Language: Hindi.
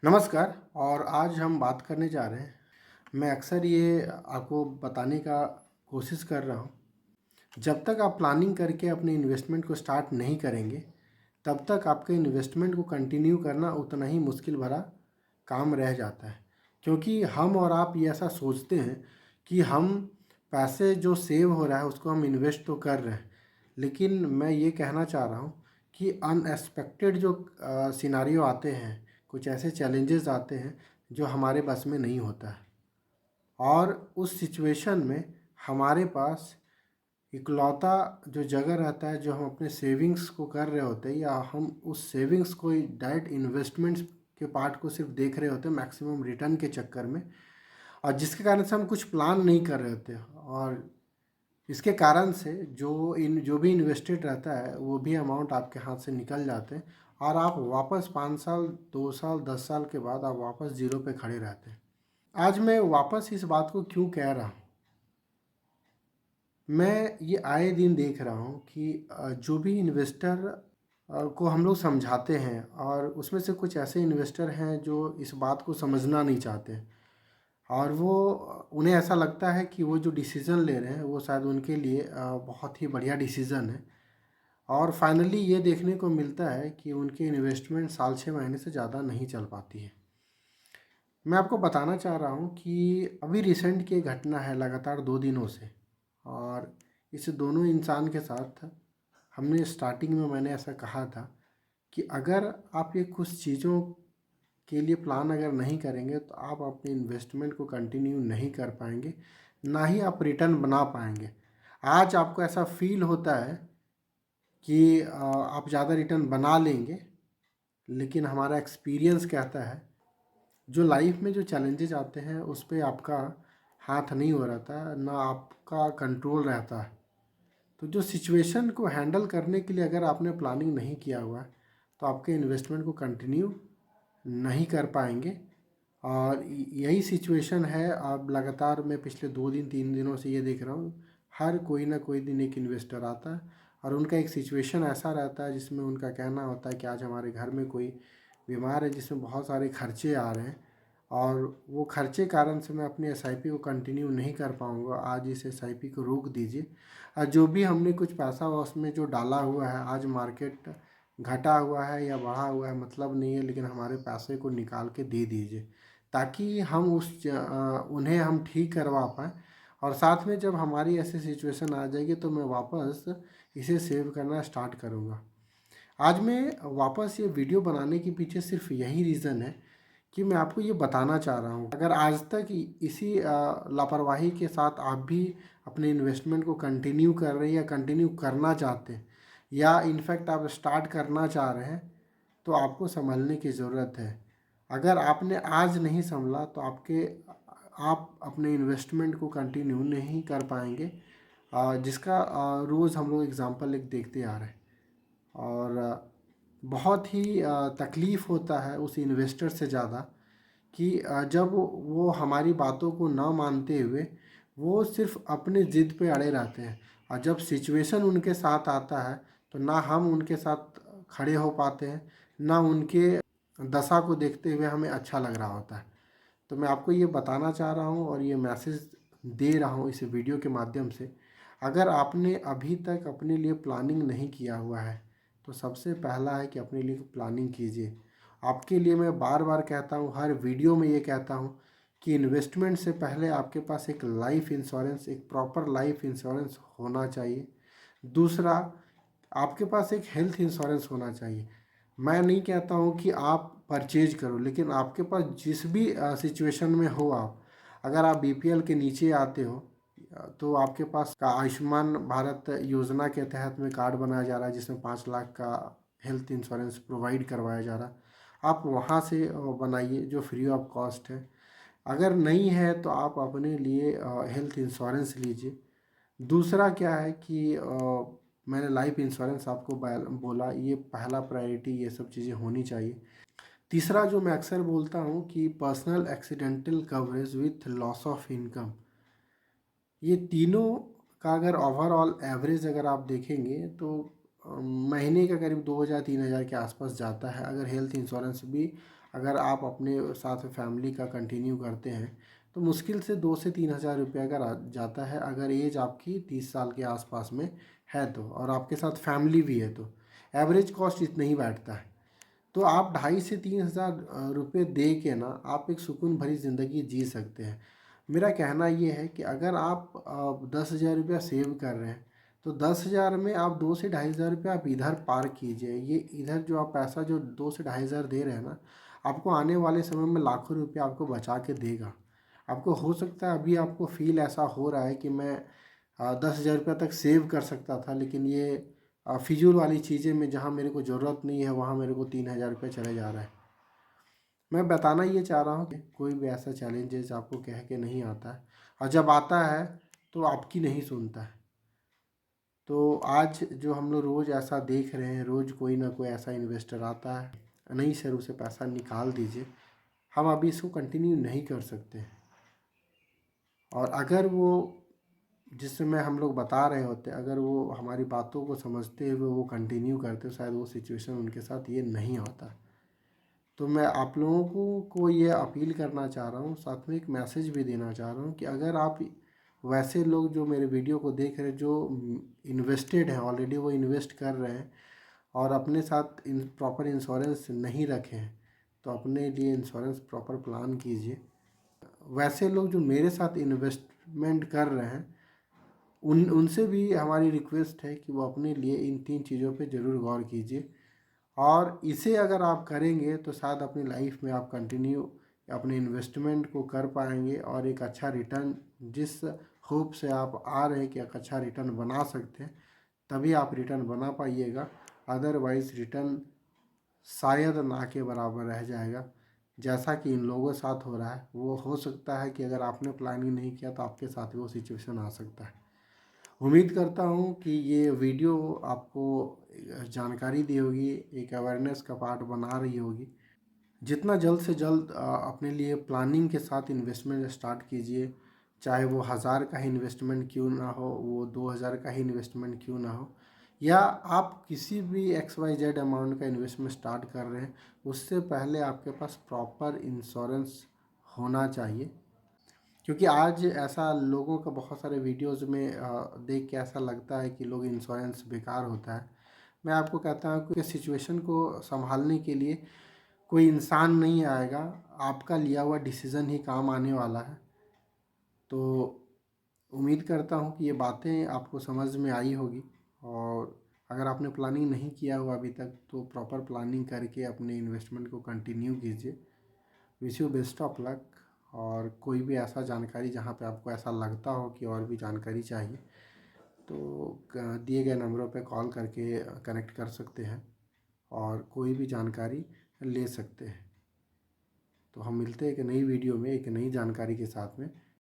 नमस्कार। और आज हम बात करने जा रहे हैं। मैं अक्सर ये आपको बताने का कोशिश कर रहा हूँ, जब तक आप प्लानिंग करके अपने इन्वेस्टमेंट को स्टार्ट नहीं करेंगे, तब तक आपके इन्वेस्टमेंट को कंटिन्यू करना उतना ही मुश्किल भरा काम रह जाता है। क्योंकि हम और आप ये ऐसा सोचते हैं कि हम पैसे जो सेव हो रहा है उसको हम इन्वेस्ट तो कर रहे हैं, लेकिन मैं ये कहना चाह रहा हूँ कि अनएक्सपेक्टेड जो सिनारियो आते हैं, कुछ ऐसे चैलेंजेस आते हैं जो हमारे बस में नहीं होता है। और उस सिचुएशन में हमारे पास इकलौता जो जगह रहता है, जो हम अपने सेविंग्स को कर रहे होते हैं, या हम उस सेविंग्स को डायरेक्ट इन्वेस्टमेंट्स के पार्ट को सिर्फ देख रहे होते हैं मैक्सिमम रिटर्न के चक्कर में, और जिसके कारण से हम कुछ प्लान नहीं कर रहे होते। और इसके कारण से जो भी इन्वेस्टेड रहता है वो भी अमाउंट आपके हाथ से निकल जाते हैं, और आप वापस 5 साल 2 साल 10 साल के बाद आप वापस ज़ीरो पे खड़े रहते हैं। आज मैं वापस इस बात को क्यों कह रहा हूँ, मैं ये आए दिन देख रहा हूँ कि जो भी इन्वेस्टर को हम लोग समझाते हैं, और उसमें से कुछ ऐसे इन्वेस्टर हैं जो इस बात को समझना नहीं चाहते, और वो उन्हें ऐसा लगता है कि वो जो डिसीज़न ले रहे हैं वो शायद उनके लिए बहुत ही बढ़िया डिसीज़न है। और फाइनली ये देखने को मिलता है कि उनकी इन्वेस्टमेंट साल 6 महीने से ज़्यादा नहीं चल पाती है। मैं आपको बताना चाह रहा हूँ कि अभी रिसेंट की एक घटना है लगातार 2 दिनों से, और इस दोनों इंसान के साथ हमने स्टार्टिंग में मैंने ऐसा कहा था कि अगर आप ये कुछ चीज़ों के लिए प्लान अगर नहीं करेंगे तो आप अपने इन्वेस्टमेंट को कंटिन्यू नहीं कर पाएंगे, ना ही आप रिटर्न बना पाएंगे। आज आपको ऐसा फील होता है कि आप ज़्यादा रिटर्न बना लेंगे, लेकिन हमारा एक्सपीरियंस कहता है जो लाइफ में जो चैलेंजेस आते हैं उस पे आपका हाथ नहीं हो रहता है, ना आपका कंट्रोल रहता है। तो जो सिचुएशन को हैंडल करने के लिए अगर आपने प्लानिंग नहीं किया हुआ है तो आपके इन्वेस्टमेंट को कंटिन्यू नहीं कर पाएंगे। और यही सिचुएशन है। अब लगातार मैं पिछले 2 दिन 3 दिनों से ये देख रहा हूँ, हर कोई ना कोई दिन एक इन्वेस्टर आता है और उनका एक सिचुएशन ऐसा रहता है जिसमें उनका कहना होता है कि आज हमारे घर में कोई बीमार है जिसमें बहुत सारे खर्चे आ रहे हैं, और वो खर्चे कारण से मैं अपनी एसआईपी को कंटिन्यू नहीं कर पाऊँगा, आज इस एसआईपी को रोक दीजिए। और जो भी हमने कुछ पैसा उसमें जो डाला हुआ है, आज मार्केट घटा हुआ है या बढ़ा हुआ है मतलब नहीं है, लेकिन हमारे पैसे को निकाल के दे दीजिए, ताकि हम उन्हें हम ठीक करवा पाएँ। और साथ में जब हमारी ऐसी सिचुएशन आ जाएगी तो मैं वापस इसे सेव करना स्टार्ट करूँगा। आज मैं वापस ये वीडियो बनाने के पीछे सिर्फ यही रीज़न है कि मैं आपको ये बताना चाह रहा हूँ, अगर आज तक इसी लापरवाही के साथ आप भी अपने इन्वेस्टमेंट को कंटिन्यू कर रहे हैं या कंटिन्यू करना चाहते हैं, या इनफैक्ट आप स्टार्ट करना चाह रहे हैं, तो आपको संभलने की ज़रूरत है। अगर आपने आज नहीं संभला तो आप अपने इन्वेस्टमेंट को कंटिन्यू नहीं कर पाएंगे, जिसका रोज़ हम लोग एग्ज़ाम्पल एक देखते आ रहे हैं। और बहुत ही तकलीफ़ होता है उस इन्वेस्टर से ज़्यादा कि जब वो हमारी बातों को ना मानते हुए वो सिर्फ अपने ज़िद पे अड़े रहते हैं, और जब सिचुएशन उनके साथ आता है तो ना हम उनके साथ खड़े हो पाते हैं, ना उनके दशा को देखते हुए हमें अच्छा लग रहा होता है। तो मैं आपको ये बताना चाह रहा हूँ और ये मैसेज दे रहा हूँ इस वीडियो के माध्यम से, अगर आपने अभी तक अपने लिए प्लानिंग नहीं किया हुआ है तो सबसे पहला है कि अपने लिए प्लानिंग कीजिए। आपके लिए मैं बार बार कहता हूँ, हर वीडियो में ये कहता हूँ कि इन्वेस्टमेंट से पहले आपके पास एक लाइफ इंश्योरेंस, एक प्रॉपर लाइफ इंश्योरेंस होना चाहिए। दूसरा, आपके पास एक हेल्थ इंश्योरेंस होना चाहिए। मैं नहीं कहता हूँ कि आप परचेज करो, लेकिन आपके पास जिस भी सिचुएशन में हो, आप अगर आप बीपीएल के नीचे आते हो तो आपके पास का आयुष्मान भारत योजना के तहत में कार्ड बनाया जा रहा है जिसमें 5 लाख का हेल्थ इंश्योरेंस प्रोवाइड करवाया जा रहा है। आप वहाँ से बनाइए जो फ्री ऑफ कॉस्ट है। अगर नहीं है तो आप अपने लिए हेल्थ इंश्योरेंस लीजिए। दूसरा क्या है कि मैंने लाइफ इंश्योरेंस आपको बोला, ये पहला प्रायोरिटी, ये सब चीज़ें होनी चाहिए। तीसरा जो मैं अक्सर बोलता हूँ कि personal accidental coverage with loss of income, ये तीनों का अगर ओवरऑल एवरेज अगर आप देखेंगे तो महीने का करीब 2,000 3,000 के आसपास जाता है, अगर हेल्थ इंश्योरेंस भी अगर आप अपने साथ फैमिली का कंटिन्यू करते हैं तो मुश्किल से 2 से 3 हज़ार रुपये अगर आ जाता है, अगर एज आपकी 30 साल के आसपास में है तो, और आपके साथ फैमिली भी है तो एवरेज कॉस्ट इतना ही बैठता है। तो आप 2,500 से 3,000 रुपये दे के ना आप एक सुकून भरी ज़िंदगी जी सकते हैं। मेरा कहना ये है कि अगर आप 10,000 रुपया सेव कर रहे हैं तो 10,000 में आप 2 से 2,500 रुपया आप इधर पार कीजिए। ये इधर जो आप पैसा जो 2 से 2,500 दे रहे हैं ना, आपको आने वाले समय में लाखों रुपया आपको बचा के देगा। आपको हो सकता है अभी आपको फील ऐसा हो रहा है कि मैं 10,000 रुपया तक सेव कर सकता था, लेकिन ये फिजूल वाली चीज़ें में जहाँ मेरे को ज़रूरत नहीं है वहाँ मेरे को 3,000 रुपये चले जा रहा है। मैं बताना ये चाह रहा हूँ कि कोई भी ऐसा चैलेंजेस आपको कह के नहीं आता है, और जब आता है तो आपकी नहीं सुनता है। तो आज जो हम लोग रोज़ ऐसा देख रहे हैं, रोज़ कोई ना कोई ऐसा इन्वेस्टर आता है, नहीं सर उसे पैसा निकाल दीजिए, हम अभी इसको कंटिन्यू नहीं कर सकते। और अगर वो जिस समय हम लोग बता रहे होते, अगर वो हमारी बातों को समझते हुए वो कंटिन्यू करते, शायद वो सिचुएशन उनके साथ ये नहीं होता। तो मैं आप लोगों को ये अपील करना चाह रहा हूँ, साथ में एक मैसेज भी देना चाह रहा हूँ कि अगर आप वैसे लोग जो मेरे वीडियो को देख रहे हैं, जो इन्वेस्टेड हैं ऑलरेडी, वो इन्वेस्ट कर रहे हैं और अपने साथ प्रॉपर इंश्योरेंस नहीं रखे हैं, तो अपने लिए इंश्योरेंस प्रॉपर प्लान कीजिए। वैसे लोग जो मेरे साथ इन्वेस्टमेंट कर रहे हैं उनसे भी हमारी रिक्वेस्ट है कि वो अपने लिए इन 3 चीज़ों पे ज़रूर गौर कीजिए, और इसे अगर आप करेंगे तो शायद अपनी लाइफ में आप कंटिन्यू अपने इन्वेस्टमेंट को कर पाएंगे और एक अच्छा रिटर्न, जिस होप से आप आ रहे हैं कि एक अच्छा रिटर्न बना सकते हैं, तभी आप रिटर्न बना पाइएगा। अदरवाइज़ रिटर्न शायद ना के बराबर रह जाएगा, जैसा कि इन लोगों के साथ हो रहा है। वो हो सकता है कि अगर आपने प्लानिंग नहीं किया तो आपके साथ वो सिचुएशन आ सकता है। उम्मीद करता हूँ कि ये वीडियो आपको जानकारी दी होगी, एक अवेयरनेस का पार्ट बना रही होगी। जितना जल्द से जल्द अपने लिए प्लानिंग के साथ इन्वेस्टमेंट स्टार्ट कीजिए, चाहे वो 1,000 का ही इन्वेस्टमेंट क्यों ना हो, वो 2,000 का ही इन्वेस्टमेंट क्यों ना हो, या आप किसी भी XYZ अमाउंट का इन्वेस्टमेंट स्टार्ट कर रहे हैं, उससे पहले आपके पास प्रॉपर इंश्योरेंस होना चाहिए। क्योंकि आज ऐसा लोगों का बहुत सारे वीडियोज़ में देख के ऐसा लगता है कि लोग इंश्योरेंस बेकार होता है। मैं आपको कहता हूँ कि सिचुएशन को संभालने के लिए कोई इंसान नहीं आएगा, आपका लिया हुआ डिसीज़न ही काम आने वाला है। तो उम्मीद करता हूँ कि ये बातें आपको समझ में आई होगी, और अगर आपने प्लानिंग नहीं किया हुआ अभी तक तो प्रॉपर प्लानिंग करके अपने इन्वेस्टमेंट को कंटिन्यू कीजिए। Wish you best of luck. और कोई भी ऐसा जानकारी जहाँ पे आपको ऐसा लगता हो कि और भी जानकारी चाहिए, तो दिए गए नंबरों पे कॉल करके कनेक्ट कर सकते हैं और कोई भी जानकारी ले सकते हैं। तो हम मिलते हैं एक नई वीडियो में एक नई जानकारी के साथ में।